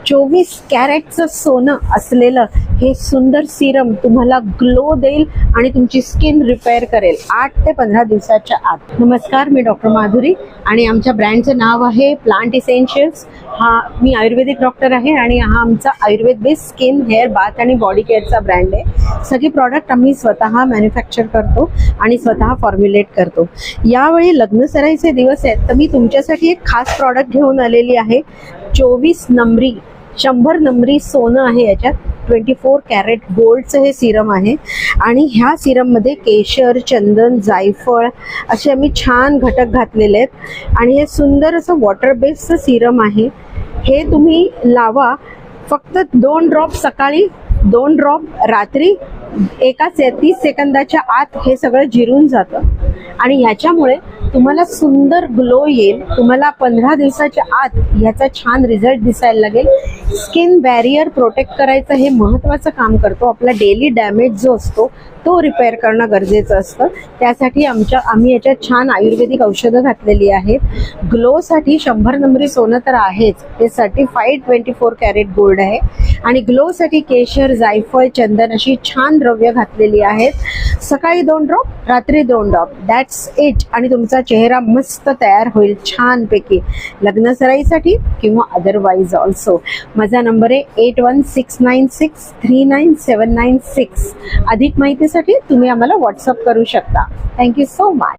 24 कॅरेटचं सोनं असलेलं हे सुंदर सिरम तुम्हाला ग्लो देईल आणि तुमची स्किन रिपेअर करेल 8 ते 15 दिवसाच्या आत. नमस्कार, मी डॉक्टर माधुरी आणि आमच्या ब्रँडचं नाव आहे प्लांट इसेन्शियल्स. मी आयुर्वेदिक डॉक्टर आहे आणि हा आमचा Ayurveda based skin, hair, bath आणि बॉडी केअरचा ब्रँड आहे. सगळी प्रॉडक्ट आम्ही स्वतः मॅन्युफॅक्चर करतो आणि स्वतः फॉर्म्युलेट करतो. यावेळी लग्न सराईचे दिवस आहेत, तर मी तुमच्यासाठी एक खास प्रॉडक्ट घेऊन आलेली आहे. 24 नंबरी 100 नंबरी सोनं आहे याच्यात. 24 कॅरेट गोल्डचं हे सिरम आहे आणि ह्या सिरममध्ये केशर, चंदन, जायफळ असे आम्ही छान घटक घातलेले आहेत आणि हे सुंदर असं वॉटर बेस्डचं सिरम आहे. हे तुम्ही लावा. फक्त 2 ड्रॉप सकाळी, 2 ड्रॉप रात्री. एका 30 सेकंदाच्या आत हे सगळं जिरून जातं आणि ह्याच्यामुळे तुम्हाला सुंदर ग्लो येईल. तुम्हाला 15 दिवसाच्या आत ह्याचा छान रिझल्ट दिसायला लागेल. स्किन बॅरियर प्रोटेक्ट करायचं हे महत्त्वाचं काम करतो. आपला डेली डॅमेज जो असतो तो रिपेअर करणं गरजेचं असतं. त्यासाठी आम्ही याच्यात छान आयुर्वेदिक औषधं घातलेली आहेत. ग्लोसाठी 100 नंबरी सोनं तर आहेच, ते सर्टिफाईड 24 कॅरेट गोल्ड आहे आणि ग्लोसाठी केशर, जायफळ, चंदन अशी छान द्रव्य घातलेली आहेत. सकाळी 2 ड्रॉप, रात्री 2 ड्रॉप, दॅट्स इट आणि तुमचा चेहरा मस्त तयार होईल छानपैकी, लग्न सराईसाठी किंवा अदरवाईज ऑल्सो. माझा नंबर आहे 8169639796. अधिक माहितीसाठी तुम्ही आम्हाला व्हॉट्सअप करू शकता. Thank you so much.